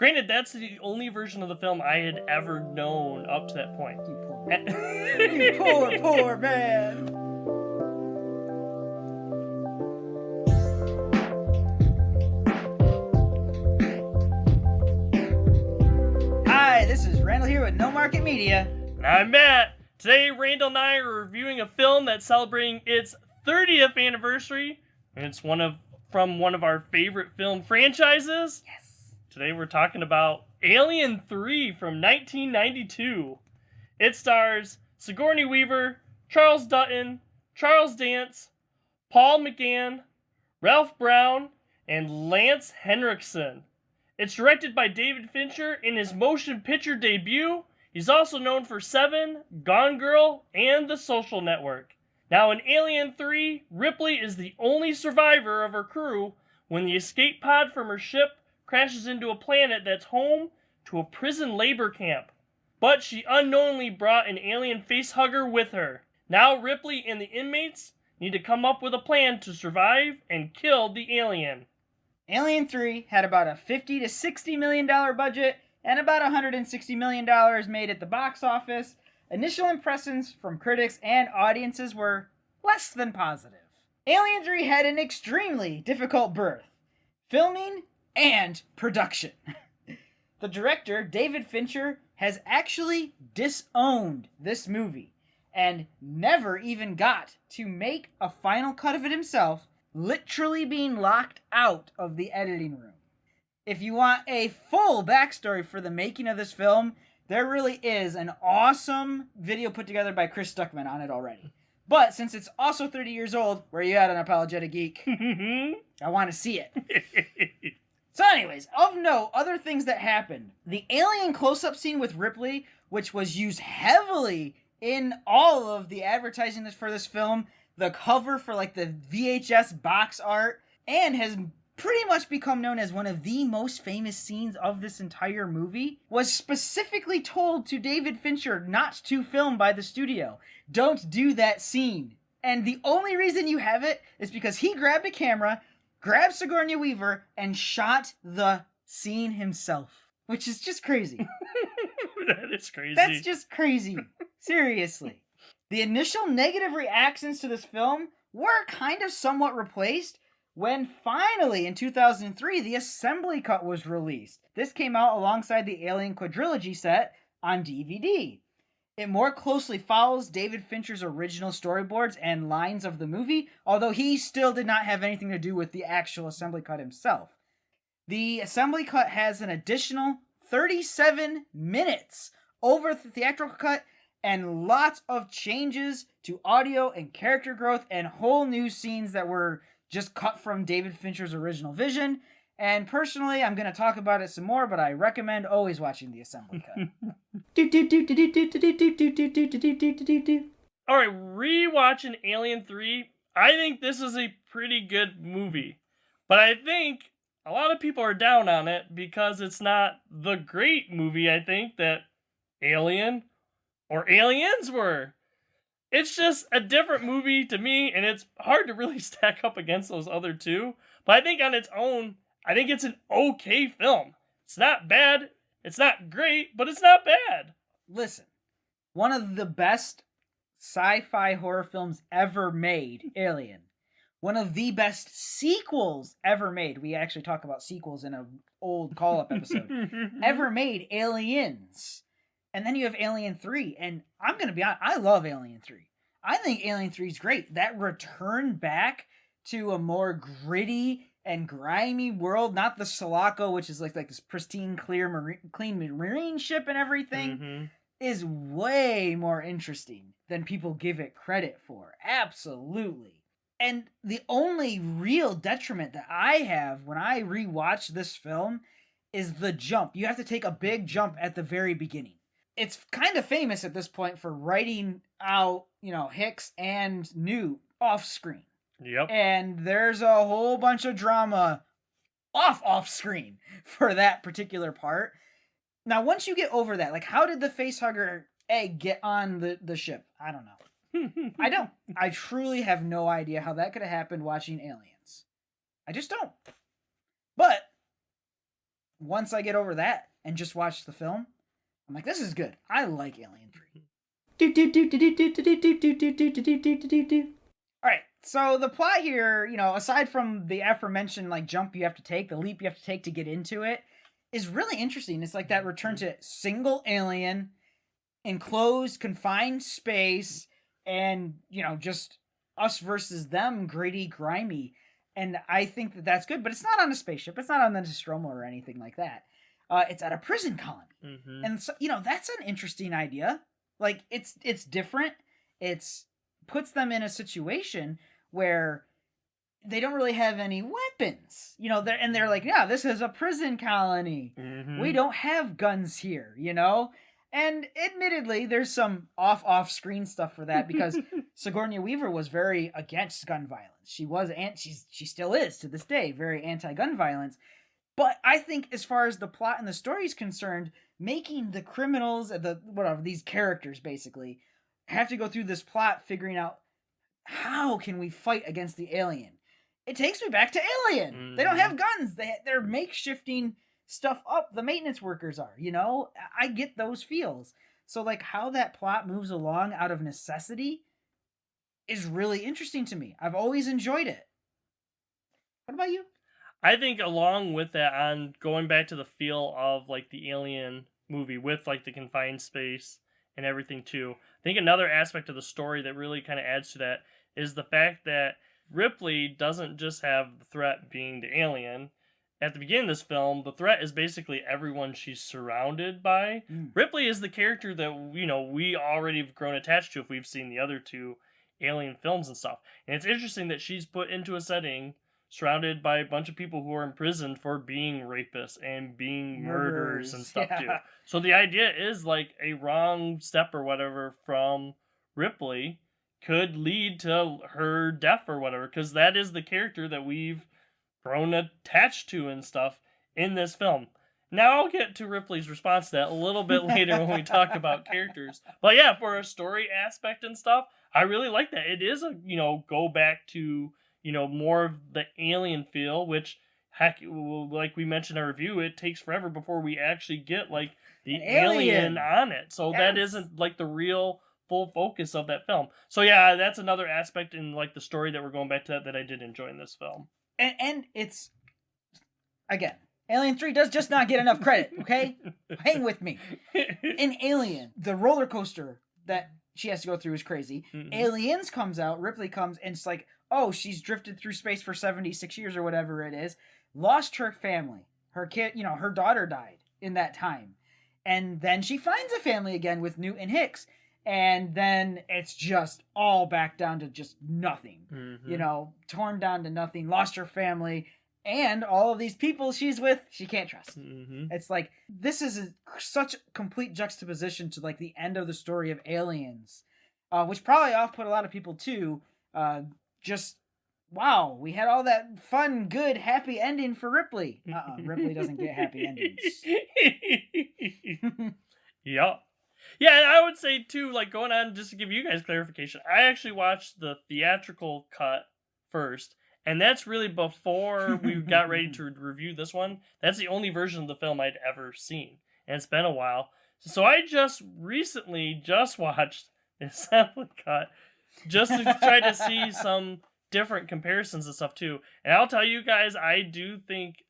Granted, that's the only version of the film I had ever known up to that point. You poor man. You poor, poor man. Hi, this is Randall here with No Market Media. And I'm Matt. Today, Randall and I are reviewing a film that's celebrating its 30th anniversary, and it's from one of our favorite film franchises. Yes. Today we're talking about Alien 3 from 1992. It stars Sigourney Weaver, Charles Dutton, Charles Dance, Paul McGann, Ralph Brown, and Lance Henriksen. It's directed by David Fincher in his motion picture debut. He's also known for Seven, Gone Girl, and The Social Network. Now in Alien 3, Ripley is the only survivor of her crew when the escape pod from her ship crashes into a planet that's home to a prison labor camp. But she unknowingly brought an alien facehugger with her. Now Ripley and the inmates need to come up with a plan to survive and kill the alien. Alien 3 had about a $50 to $60 million budget and about $160 million made at the box office. Initial impressions from critics and audiences were less than positive. Alien 3 had an extremely difficult birth, filming and production. The director, David Fincher, has actually disowned this movie and never even got to make a final cut of it himself, literally being locked out of the editing room. If you want a full backstory for the making of this film, there really is an awesome video put together by Chris Stuckman on it already. But since it's also 30 years old, where you at, an apologetic geek? I want to see it. So anyways, of note, other things that happened. The alien close-up scene with Ripley, which was used heavily in all of the advertising for this film, the cover for like the VHS box art, and has pretty much become known as one of the most famous scenes of this entire movie, was specifically told to David Fincher not to film by the studio. Don't do that scene. And the only reason you have it is because he grabbed a camera, grabbed Sigourney Weaver, and shot the scene himself. Which is just crazy. That is crazy. That's just crazy. Seriously. The initial negative reactions to this film were kind of somewhat replaced when finally, in 2003, the assembly cut was released. This came out alongside the Alien quadrilogy set on DVD. It more closely follows David Fincher's original storyboards and lines of the movie, although he still did not have anything to do with the actual assembly cut himself. The assembly cut has an additional 37 minutes over the theatrical cut and lots of changes to audio and character growth and whole new scenes that were just cut from David Fincher's original vision. And personally, I'm going to talk about it some more, but I recommend always watching the assembly cut. Alright, rewatching Alien 3, I think this is a pretty good movie. But I think a lot of people are down on it because it's not the great movie, I think, that Alien or Aliens were. It's just a different movie to me, and it's hard to really stack up against those other two. But I think on its own, I think it's an okay film. It's not bad, it's not great, but it's not bad. Listen, one of the best sci-fi horror films ever made, Alien. One of the best sequels ever made. We actually talk about sequels in an old call-up episode. Ever made, Aliens. And then you have Alien 3, and I'm going to be honest, I love Alien 3. I think Alien 3 is great. That return back to a more gritty and grimy world, not the Sulaco, which is like this pristine, clean marine ship and everything, is way more interesting than people give it credit for. Absolutely. And the only real detriment that I have when I rewatch this film is the jump. You have to take a big jump at the very beginning. It's kind of famous at this point for writing out, Hicks and Newt off screen. Yep. And there's a whole bunch of drama off screen for that particular part. Now, once you get over that, like, how did the facehugger egg get on the ship? I don't know. I don't. I truly have no idea how that could have happened watching Aliens. I just don't. But once I get over that and just watch the film, I'm like, this is good. I like Alien 3. All right, so the plot here, aside from the aforementioned like jump you have to take, the leap you have to take to get into it, is really interesting. It's like that return to single alien, enclosed, confined space, and just us versus them, gritty, grimy. And I think that that's good, but it's not on a spaceship. It's not on the Nostromo or anything like that. It's at a prison colony, and so that's an interesting idea. Like it's different. It's puts them in a situation where they don't really have any weapons, they're like, yeah, this is a prison colony. We don't have guns here, and admittedly there's some off screen stuff for that because Sigourney Weaver was very against gun violence. She still is to this day very anti-gun violence. But I think as far as the plot and the story is concerned, making the criminals, these characters basically, have to go through this plot figuring out how can we fight against the alien. It takes me back to Alien. They don't have guns. They're makeshifting stuff up. The maintenance workers are, I get those feels. So like how that plot moves along out of necessity is really interesting to me. I've always enjoyed it. What about you? I think along with that, on going back to the feel of like the Alien movie with like the confined space and everything too, I think another aspect of the story that really kind of adds to that is the fact that Ripley doesn't just have the threat being the alien. At the beginning of this film, the threat is basically everyone she's surrounded by. Ripley is the character that we already have grown attached to if we've seen the other two Alien films and stuff. And it's interesting that she's put into a setting surrounded by a bunch of people who are imprisoned for being rapists and being murderers and stuff too. So the idea is like a wrong step or whatever from Ripley could lead to her death or whatever, because that is the character that we've grown attached to and stuff in this film. Now I'll get to Ripley's response to that a little bit later when we talk about characters. But yeah, for a story aspect and stuff, I really like that. It is a, go back to, more of the alien feel, which, heck, like we mentioned in our review, it takes forever before we actually get, like, the alien on it. So that isn't, like, the real full focus of that film. So yeah, that's another aspect in, like, the story that we're going back to that I did enjoy in this film. And it's, again, Alien 3 does just not get enough credit, okay? Hang with me. In Alien, the roller coaster that she has to go through is crazy. Aliens comes out, Ripley comes, and it's like, oh, she's drifted through space for 76 years or whatever it is, lost her family. Her kid, her daughter died in that time. And then she finds a family again with Newt and Hicks. And then it's just all back down to just nothing. Torn down to nothing, lost her family, and all of these people she's with, she can't trust. It's like, this is such complete juxtaposition to like the end of the story of Aliens, which probably off-put a lot of people too. Just, wow, we had all that fun, good, happy ending for Ripley. Ripley doesn't get happy endings. Yep. Yeah, and I would say too, like going on just to give you guys clarification, I actually watched the theatrical cut first, and that's really before we got ready to review this one. That's the only version of the film I'd ever seen, and it's been a while. So I just recently watched the assembly cut just to try to see some different comparisons and stuff too. And I'll tell you guys, I do think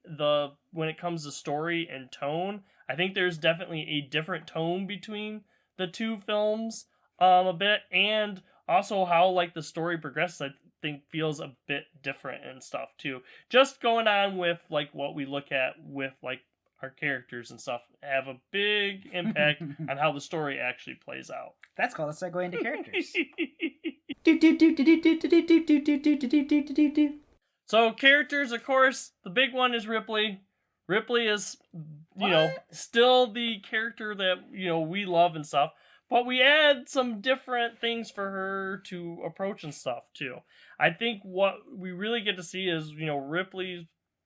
when it comes to story and tone, I think there's definitely a different tone between the two films a bit, and also how like the story progresses, I think feels a bit different and stuff too. Just going on with like what we look at with like our characters and stuff have a big impact on how the story actually plays out. That's called a segue into characters. So characters, of course, the big one is Ripley. Ripley is, still the character that, we love and stuff. But we add some different things for her to approach and stuff, too. I think what we really get to see is, Ripley's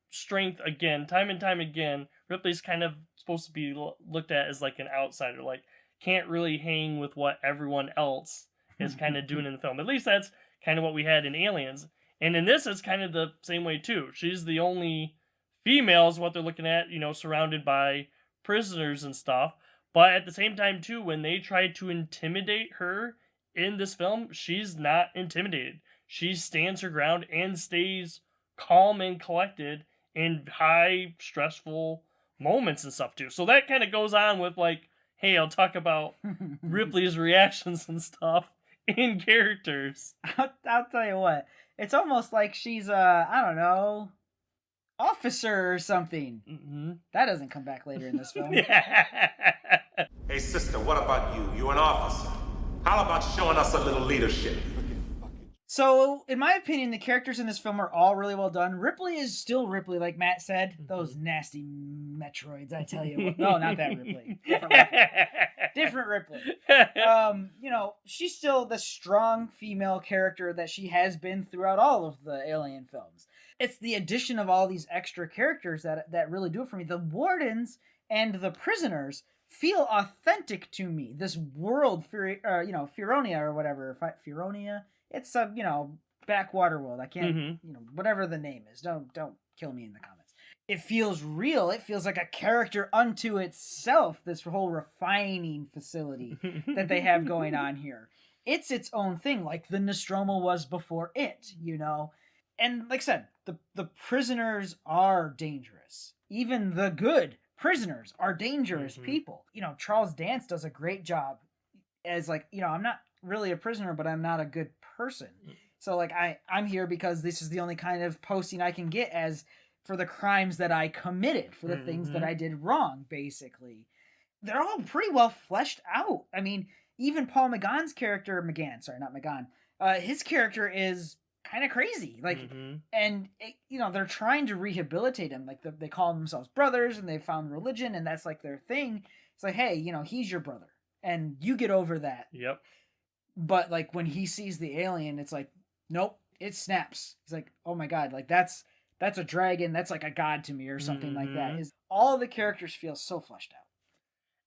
strength again, time and time again. Ripley's kind of supposed to be looked at as like an outsider, like can't really hang with what everyone else is kind of doing in the film. At least that's kind of what we had in Aliens. And in this, it's kind of the same way, too. She's the only female is what they're looking at, surrounded by prisoners and stuff. But at the same time, too, when they try to intimidate her in this film, she's not intimidated. She stands her ground and stays calm and collected in high stressful moments and stuff, too. So that kind of goes on with, like, hey, I'll talk about Ripley's reactions and stuff in characters. I'll tell you what. It's almost like she's I don't know, officer or something. Mm-hmm. That doesn't come back later in this film. Hey, sister, what about you? You an officer. How about showing us a little leadership? So, in my opinion, the characters in this film are all really well done. Ripley is still Ripley, like Matt said. Those nasty Metroids, I tell you. No, not that Ripley. Different Ripley. She's still the strong female character that she has been throughout all of the Alien films. It's the addition of all these extra characters that really do it for me. The wardens and the prisoners feel authentic to me. This world, Feronia or whatever. Feronia? It's a, backwater world. I can't, whatever the name is. Don't kill me in the comments. It feels real. It feels like a character unto itself, this whole refining facility that they have going on here. It's its own thing, like the Nostromo was before it, And like I said, the prisoners are dangerous. Even the good prisoners are dangerous people. Charles Dance does a great job as I'm not really a prisoner, but I'm not a good person. So I'm here because this is the only kind of posting I can get as for the crimes that I committed, for the things that I did wrong, basically. They're all pretty well fleshed out. I mean, even Paul McGann's character, his character is kind of crazy. And they're trying to rehabilitate him. They call themselves brothers and they found religion and that's their thing. It's like, hey, he's your brother and you get over that. Yep. But when he sees the alien, it's like, nope, it snaps. He's like, oh my God, that's a dragon. That's like a god to me or something like that. Is all the characters feel so fleshed out.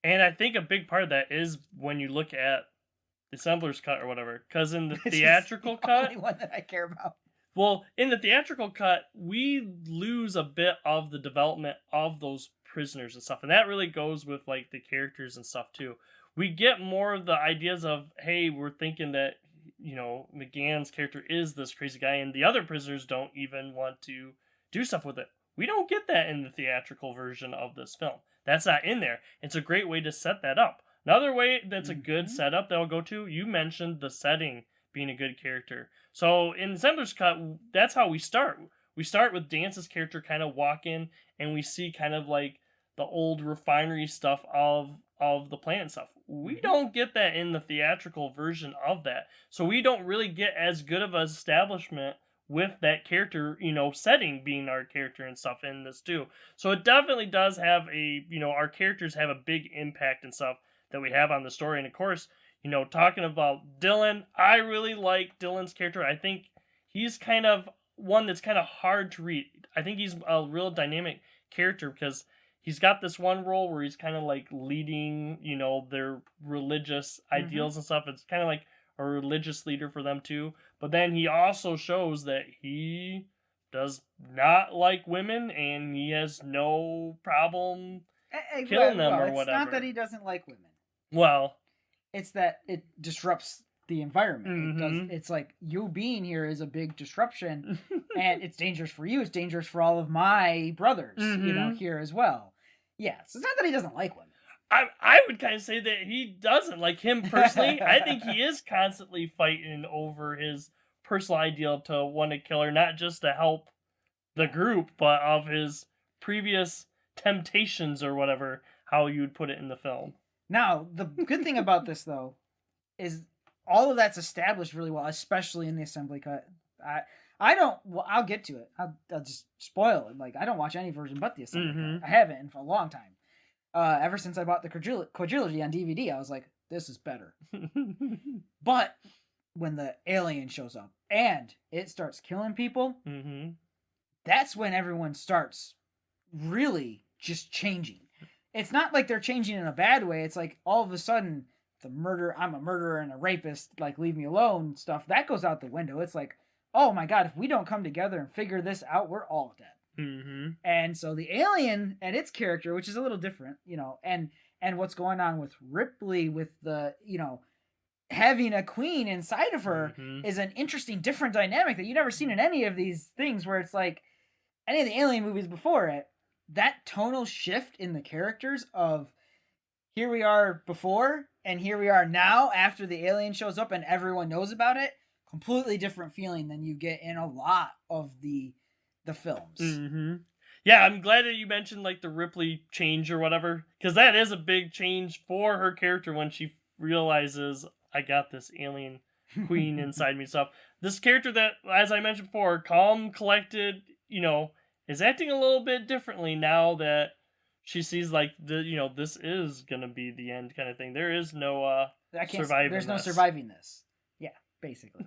And I think a big part of that is when you look at the Assembler's cut or whatever, because in the theatrical cut, only one that I care about. Well, in the theatrical cut, we lose a bit of the development of those prisoners and stuff, and that really goes with the characters and stuff too. We get more of the ideas of, hey, we're thinking that McGann's character is this crazy guy, and the other prisoners don't even want to do stuff with it. We don't get that in the theatrical version of this film. That's not in there. It's a great way to set that up. Another way that's a good setup that I'll go to, you mentioned the setting being a good character. So in Assembler's Cut, that's how we start. We start with Dance's character kind of walking, and we see kind of the old refinery stuff of the plant stuff. We don't get that in the theatrical version of that. So we don't really get as good of an establishment with that character, setting being our character and stuff in this too. So it definitely does have our characters have a big impact and stuff that we have on the story. And of course, talking about Dylan, I really like Dylan's character. I think he's kind of one that's kind of hard to read. I think he's a real dynamic character because he's got this one role where he's kind of leading, their religious ideals and stuff. It's kind of like a religious leader for them too. But then he also shows that he does not like women and he has no problem killing them or whatever. It's not that he doesn't like women. Well, it's that it disrupts the environment. It's like you being here is a big disruption and it's dangerous for you. It's dangerous for all of my brothers, here as well. Yeah, so it's not that he doesn't like women. I would kind of say that he doesn't like him personally. I think he is constantly fighting over his personal ideal to want to kill her, not just to help the group, but of his previous temptations or whatever, how you would put it in the film. Now, the good thing about this, though, is all of that's established really well, especially in the assembly cut. I'll get to it. I'll just spoil it. I don't watch any version but the assembly cut. I haven't for a long time. Ever since I bought the quadrilogy on DVD, I was like, this is better. But when the alien shows up and it starts killing people, that's when everyone starts really just changing. It's not like they're changing in a bad way. It's like all of a sudden I'm a murderer and a rapist, leave me alone stuff, that goes out the window. It's like, oh my God, if we don't come together and figure this out, we're all dead. Mm-hmm. And so the alien and its character, which is a little different, and what's going on with Ripley with the, having a queen inside of her Mm-hmm. is an interesting, different dynamic that you've never seen in any of these things where it's like any of the alien movies before it. That tonal shift in the characters of here we are before and here we are now after the alien shows up and everyone knows about it, completely different feeling than you get in a lot of the films. Mm-hmm. Yeah, I'm glad that you mentioned like the Ripley change or whatever, because that is a big change for her character when she realizes I got this alien queen inside me. Stuff. This character that, as I mentioned before, calm, collected, is acting a little bit differently now that she sees like this is gonna be the end kind of thing. There is no surviving. There's no this. surviving this. Yeah, basically.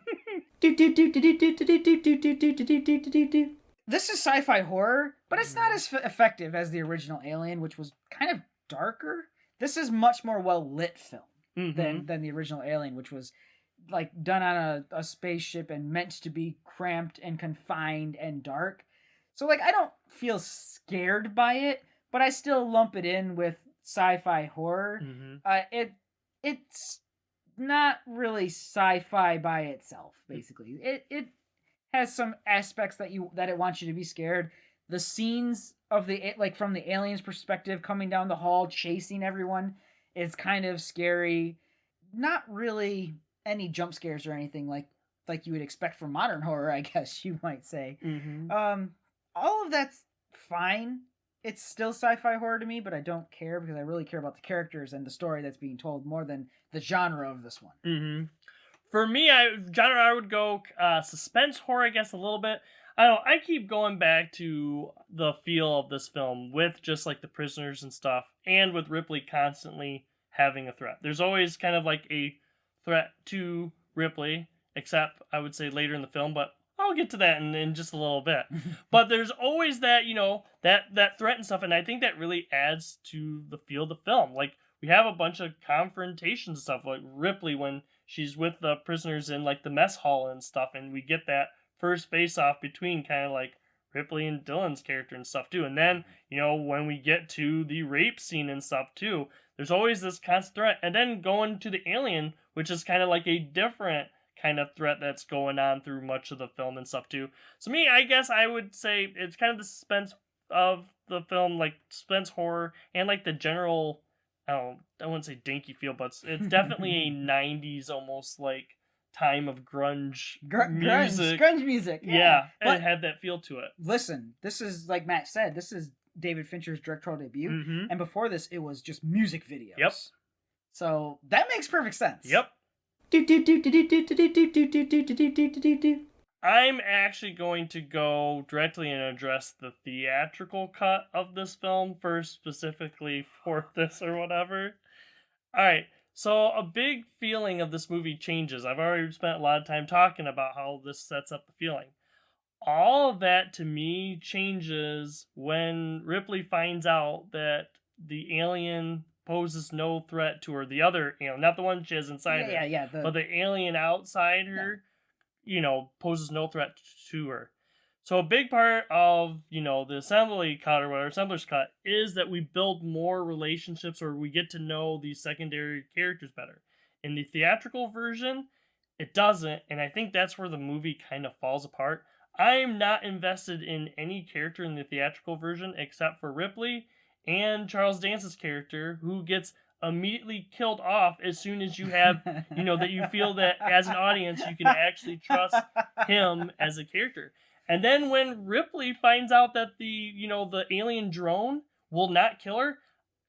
This is sci-fi horror, but it's not as effective as the original Alien, which was kind of darker. This is much more well-lit film than the original Alien, which was like done on a spaceship and meant to be cramped and confined and dark. So like I don't feel scared by it, but I still lump it in with sci-fi horror. It's not really sci-fi by itself, basically. It has some aspects that it wants you to be scared. The scenes of from the alien's perspective coming down the hall chasing everyone is kind of scary. Not really any jump scares or anything like you would expect from modern horror, I guess you might say. All of that's fine. It's still sci-fi horror to me, but I don't care because I really care about the characters and the story that's being told more than the genre of this one. For me, I would go suspense horror, I guess, a little bit. I keep going back to the feel of this film with just like the prisoners and stuff, and with Ripley constantly having a threat. There's always kind of like a threat to Ripley, except I would say later in the film, but I'll get to that in just a little bit. But there's always that, that threat and stuff, and I think that really adds to the feel of the film. Like, we have a bunch of confrontations and stuff, like Ripley when she's with the prisoners in like the mess hall and stuff, and we get that first face-off between kind of like Ripley and Dylan's character and stuff too. And then, when we get to the rape scene and stuff too, there's always this constant threat. And then going to the alien, which is kind of like a different kind of threat that's going on through much of the film and stuff too. So me, I guess I would say it's kind of the suspense of the film, like suspense horror and like the general, I wouldn't say dinky feel, but it's definitely a 90s almost like time of grunge music. Grunge music. Yeah, but it had that feel to it. Listen, this is, like Matt said, this is David Fincher's directorial debut. And before this, it was just music videos. Yep. So that makes perfect sense. Yep. I'm actually going to go directly and address the theatrical cut of this film first, specifically for this or whatever. Alright, so a big feeling of this movie changes. I've already spent a lot of time talking about how this sets up the feeling. All of that, to me, changes when Ripley finds out that the alien poses no threat to her. The other alien, not the one she has inside her. But the alien outside her, poses no threat to her. So a big part of, the assembly cut or whatever, assembler's cut, is that we build more relationships or we get to know these secondary characters better. In the theatrical version, it doesn't, and I think that's where the movie kind of falls apart. I'm not invested in any character in the theatrical version except for Ripley and Charles Dance's character, who gets immediately killed off as soon as you have, that you feel that as an audience you can actually trust him as a character. And then when Ripley finds out that the alien drone will not kill her,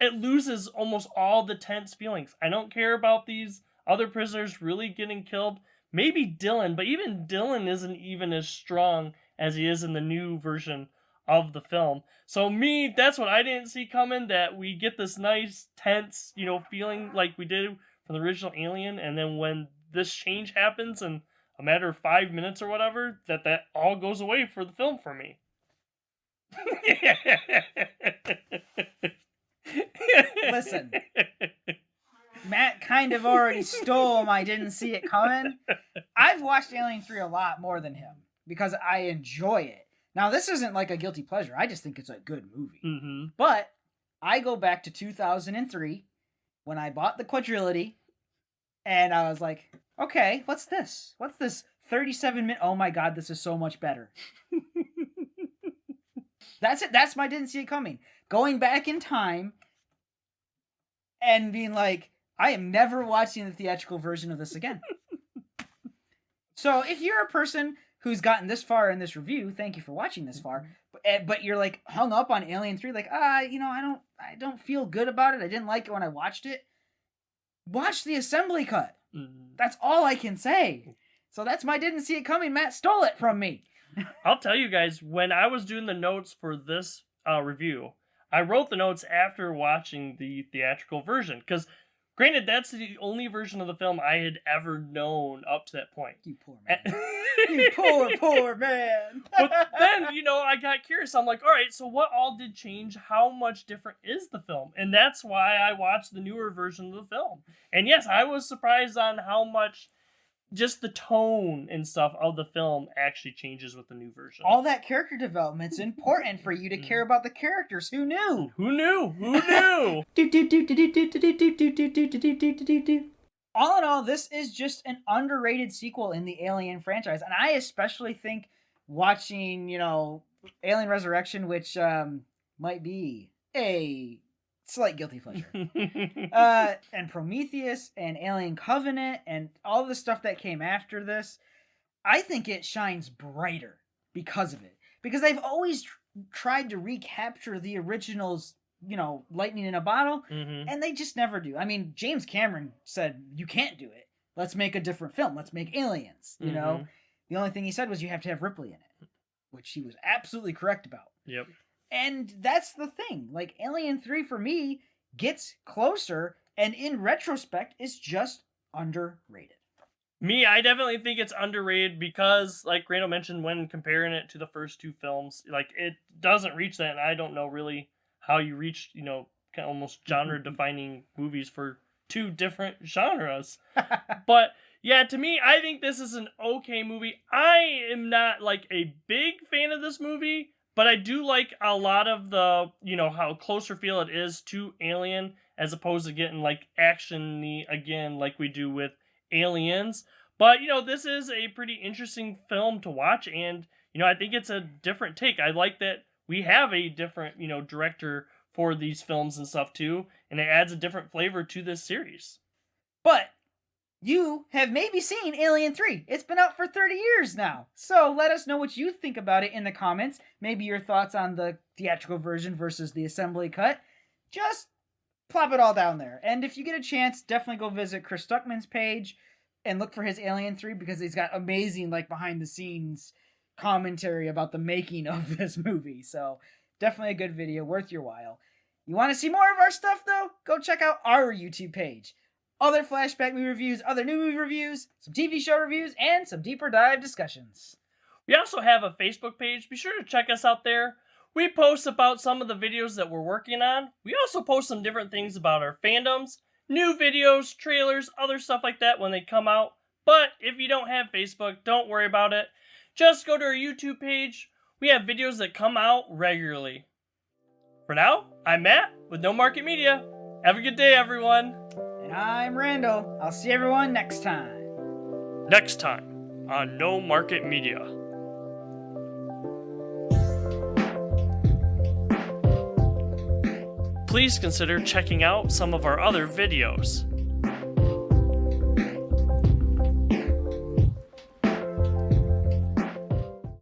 it loses almost all the tense feelings. I don't care about these other prisoners really getting killed. Maybe Dylan, but even Dylan isn't even as strong as he is in the new version of the film. So me, that's what I didn't see coming, that we get this nice, tense, feeling like we did from the original Alien, and then when this change happens in a matter of 5 minutes or whatever, that all goes away for the film for me. Listen, Matt kind of already stole my didn't see it coming. I've watched Alien 3 a lot more than him because I enjoy it. Now, this isn't like a guilty pleasure. I just think it's a good movie. Mm-hmm. But I go back to 2003 when I bought the quadrilogy, and I was like, okay, what's this? What's this 37-minute? Oh my god, this is so much better. That's it. That's my didn't see it coming. Going back in time and being like, I am never watching the theatrical version of this again. So if you're a person who's gotten this far in this review, thank you for watching this far, but you're like hung up on Alien 3, like, I don't feel good about it. I didn't like it when I watched it. Watch the assembly cut. That's all I can say. So that's my didn't see it coming. Matt stole it from me. I'll tell you guys, when I was doing the notes for this review, I wrote the notes after watching the theatrical version. Because, granted, that's the only version of the film I had ever known up to that point. You poor man. You poor man. But then, I got curious. I'm like, all right, so what all did change? How much different is the film? And that's why I watched the newer version of the film. And yes, I was surprised on how much just the tone and stuff of the film actually changes with the new version. All that character development's important for you to care about the characters. Who knew? Who knew? Who knew? All in all, this is just an underrated sequel in the Alien franchise. And I especially think watching, Alien Resurrection, which might be a slight guilty pleasure. And Prometheus and Alien Covenant and all the stuff that came after this, I think it shines brighter because of it. Because they've always tried to recapture the original's, lightning in a bottle, and they just never do. I mean, James Cameron said, you can't do it. Let's make a different film. Let's make Aliens, The only thing he said was you have to have Ripley in it, which he was absolutely correct about. Yep. And that's the thing. Like, Alien 3 for me gets closer, and in retrospect, is just underrated. Me, I definitely think it's underrated because, like Randall mentioned, when comparing it to the first two films, like, it doesn't reach that, and I don't know really how you reach, kind of almost genre-defining movies for two different genres. But, yeah, to me, I think this is an okay movie. I am not, like, a big fan of this movie, but I do like a lot of the, how closer feel it is to Alien as opposed to getting, like, action-y again like we do with Aliens. But, this is a pretty interesting film to watch, and, I think it's a different take. I like that we have a different, director for these films and stuff, too, and it adds a different flavor to this series. But you have maybe seen Alien 3. It's been out for 30 years now. So let us know what you think about it in the comments. Maybe your thoughts on the theatrical version versus the assembly cut. Just plop it all down there. And if you get a chance, definitely go visit Chris Stuckman's page and look for his Alien 3 because he's got amazing, behind the scenes commentary about the making of this movie. So definitely a good video, worth your while. You want to see more of our stuff, though? Go check out our YouTube page. Other flashback movie reviews, other new movie reviews, some TV show reviews, and some deeper dive discussions. We also have a Facebook page. Be sure to check us out there. We post about some of the videos that we're working on. We also post some different things about our fandoms, new videos, trailers, other stuff like that when they come out. But if you don't have Facebook, don't worry about it. Just go to our YouTube page. We have videos that come out regularly. For now, I'm Matt with No Market Media. Have a good day, everyone. And I'm Randall. I'll see everyone next time. Next time on No Market Media. Please consider checking out some of our other videos.